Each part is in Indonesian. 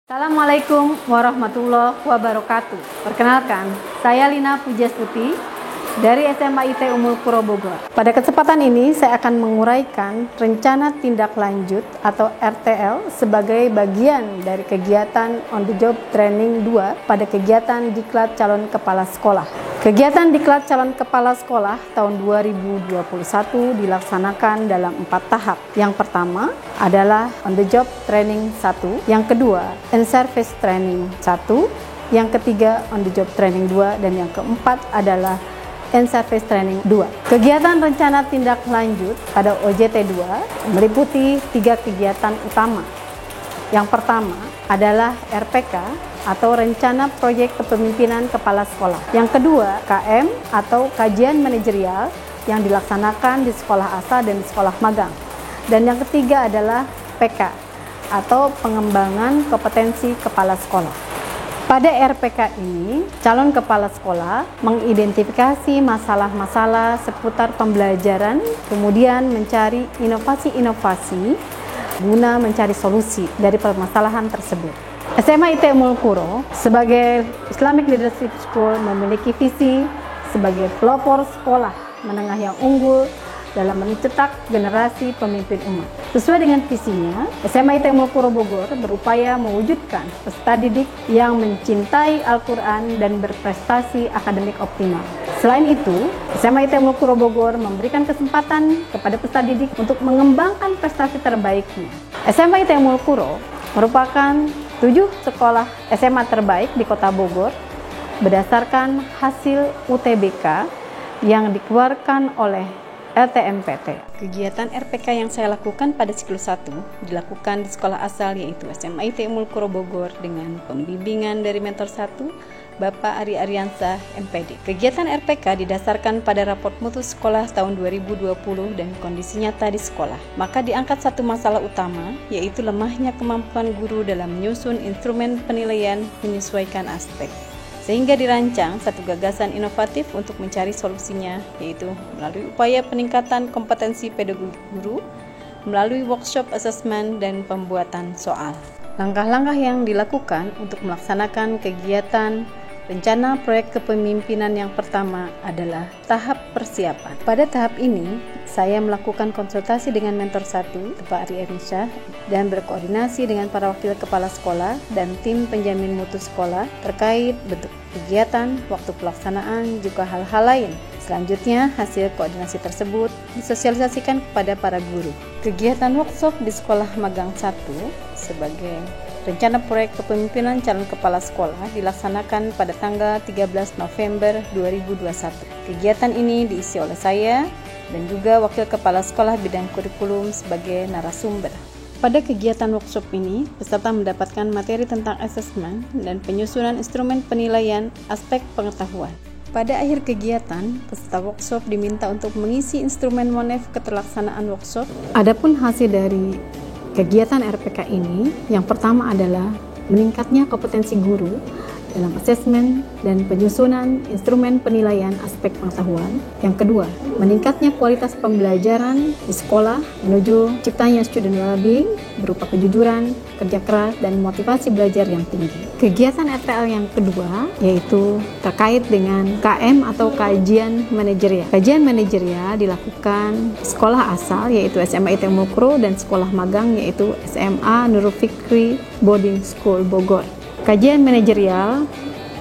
Assalamualaikum warahmatullahi wabarakatuh. Perkenalkan, saya Lina Pujastuti dari SMA IT Ummul Qura Bogor. Pada kesempatan ini saya akan menguraikan rencana tindak lanjut atau RTL sebagai bagian dari kegiatan on the job training 2 pada kegiatan Diklat Calon Kepala Sekolah. Kegiatan Diklat Calon Kepala Sekolah tahun 2021 dilaksanakan dalam 4 tahap. Yang pertama adalah on the job training 1, yang kedua in service training 1, yang ketiga on the job training 2, dan yang keempat adalah in service training 2. Kegiatan rencana tindak lanjut pada OJT 2 meliputi 3 kegiatan utama. Yang pertama adalah RPK atau Rencana Proyek Kepemimpinan Kepala Sekolah. Yang kedua, KM atau Kajian Manajerial yang dilaksanakan di sekolah asal dan di sekolah magang. Dan yang ketiga adalah PK atau Pengembangan Kompetensi Kepala Sekolah. Pada RPK ini, calon kepala sekolah mengidentifikasi masalah-masalah seputar pembelajaran, kemudian mencari inovasi-inovasi guna mencari solusi dari permasalahan tersebut. SMA IT Ummul Qura sebagai Islamic Leadership School memiliki visi sebagai pelopor sekolah menengah yang unggul dalam mencetak generasi pemimpin umat. Sesuai dengan visinya, SMA IT Ummul Qura Bogor berupaya mewujudkan peserta didik yang mencintai Al-Quran dan berprestasi akademik optimal. Selain itu, SMA IT Ummul Qura Bogor memberikan kesempatan kepada peserta didik untuk mengembangkan prestasi terbaiknya. SMA IT Ummul Qura merupakan 7 sekolah SMA terbaik di Kota Bogor berdasarkan hasil UTBK yang dikeluarkan oleh LTMPT. Kegiatan RPK yang saya lakukan pada siklus 1 dilakukan di sekolah asal yaitu SMA IT Ummul Qura Bogor dengan pembimbingan dari mentor 1 Bapak Ari Aryansah, MPD. Kegiatan RPK didasarkan pada raport mutu sekolah tahun 2020 dan kondisi nyata di sekolah. Maka diangkat satu masalah utama, yaitu lemahnya kemampuan guru dalam menyusun instrumen penilaian menyesuaikan aspek. Sehingga dirancang satu gagasan inovatif untuk mencari solusinya, yaitu melalui upaya peningkatan kompetensi pedagogi guru, melalui workshop assessment dan pembuatan soal. Langkah-langkah yang dilakukan untuk melaksanakan kegiatan rencana proyek kepemimpinan yang pertama adalah tahap persiapan. Pada tahap ini, saya melakukan konsultasi dengan mentor 1, Pak Ari Aryansah, dan berkoordinasi dengan para wakil kepala sekolah dan tim penjamin mutu sekolah terkait bentuk kegiatan, waktu pelaksanaan, juga hal-hal lain. Selanjutnya, hasil koordinasi tersebut disosialisasikan kepada para guru. Kegiatan workshop di sekolah magang 1 sebagai rencana proyek kepemimpinan calon kepala sekolah dilaksanakan pada tanggal 13 November 2021. Kegiatan ini diisi oleh saya dan juga wakil kepala sekolah bidang kurikulum sebagai narasumber. Pada kegiatan workshop ini, peserta mendapatkan materi tentang asesmen dan penyusunan instrumen penilaian aspek pengetahuan. Pada akhir kegiatan, peserta workshop diminta untuk mengisi instrumen monef keterlaksanaan workshop. Adapun hasil dari kegiatan RPK ini, yang pertama adalah meningkatnya kompetensi guru dalam asesmen dan penyusunan instrumen penilaian aspek pengetahuan. Yang kedua, meningkatnya kualitas pembelajaran di sekolah menuju ciptanya student well-being berupa kejujuran, kerja keras, dan motivasi belajar yang tinggi. Kegiatan RTL yang kedua yaitu terkait dengan KM atau Kajian Manajerial. Kajian Manajerial dilakukan di sekolah asal yaitu SMA IT Ummul Qura dan sekolah magang yaitu SMA Nurul Fikri Boarding School Bogor. Kajian manajerial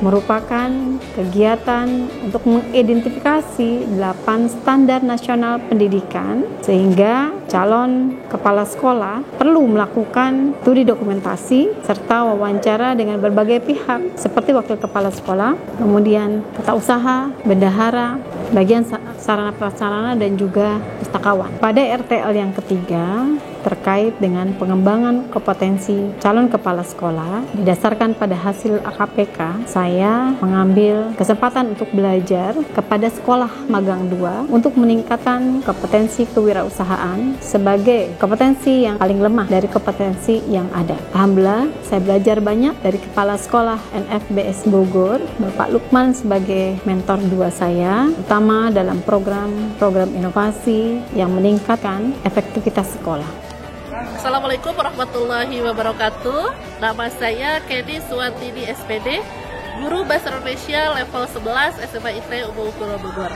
merupakan kegiatan untuk mengidentifikasi 8 standar nasional pendidikan sehingga calon kepala sekolah perlu melakukan studi dokumentasi serta wawancara dengan berbagai pihak seperti wakil kepala sekolah, kemudian tata usaha, bendahara, bagian sarana prasarana dan juga pustakawan. Pada RTL yang ketiga terkait dengan pengembangan kompetensi calon kepala sekolah didasarkan pada hasil AKPK, saya mengambil kesempatan untuk belajar kepada sekolah magang 2 untuk meningkatkan kompetensi kewirausahaan sebagai kompetensi yang paling lemah dari kompetensi yang ada. Alhamdulillah, saya belajar banyak dari kepala sekolah NFBS Bogor, Bapak Lukman sebagai mentor 2 saya, utama dalam program inovasi yang meningkatkan efektivitas sekolah. Assalamualaikum warahmatullahi wabarakatuh. Nama saya Kenny Suwantini SPD, guru Bahasa Indonesia level 11 SMA IT Umul Qura Bogor.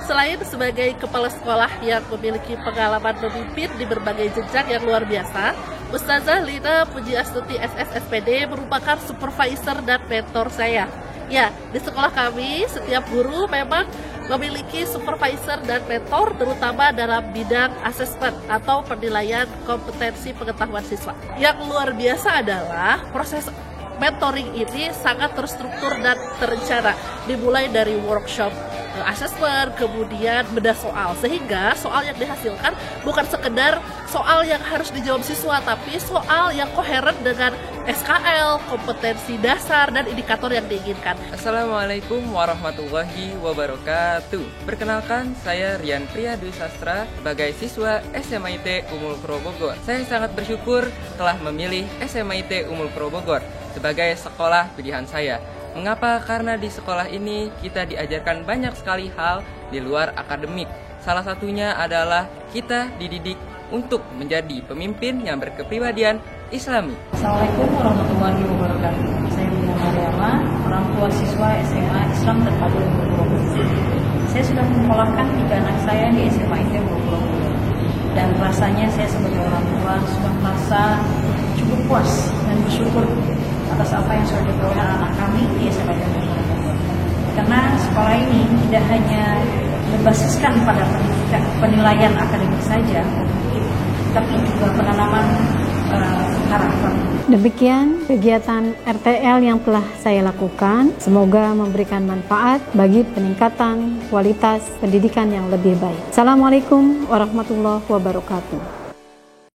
Selain sebagai kepala sekolah yang memiliki pengalaman memimpin di berbagai jenjang yang luar biasa, Ustazah Lina Pujiastuti SS SPD merupakan supervisor dan mentor saya. Ya, di sekolah kami setiap guru memang memiliki supervisor dan mentor, terutama dalam bidang asesmen atau penilaian kompetensi pengetahuan siswa. Yang luar biasa adalah proses mentoring ini sangat terstruktur dan terencana, dimulai dari workshop asesmen, kemudian bedah soal, sehingga soal yang dihasilkan bukan sekedar soal yang harus dijawab siswa, tapi soal yang koheren dengan SKL, kompetensi dasar, dan indikator yang diinginkan. Assalamualaikum warahmatullahi wabarakatuh. Perkenalkan, saya Rian Priya Dwi Sastra sebagai siswa SMA IT Umul Qura Bogor. Saya sangat bersyukur telah memilih SMA IT Umul Qura Bogor sebagai sekolah pilihan saya. Mengapa? Karena di sekolah ini kita diajarkan banyak sekali hal di luar akademik. Salah satunya adalah kita dididik untuk menjadi pemimpin yang berkepribadian Islami. Assalamualaikum warahmatullahi wabarakatuh. Saya Bina Mariama, orang tua siswa SMA Islam Terpadu Umul Qura Bogor. Saya sudah menyekolahkan 3 anak saya di SMA IT Umul Qura Bogor. Dan rasanya saya sebagai orang tua sudah merasa cukup puas dan bersyukur atas apa yang sudah diperoleh anak kami di SMA IT Umul Qura Bogor. Karena sekolah ini tidak hanya berbasiskan pada penilaian akademik saja, tapi juga penanaman karakter. Demikian kegiatan RTL yang telah saya lakukan. Semoga memberikan manfaat bagi peningkatan kualitas pendidikan yang lebih baik. Assalamualaikum warahmatullahi wabarakatuh.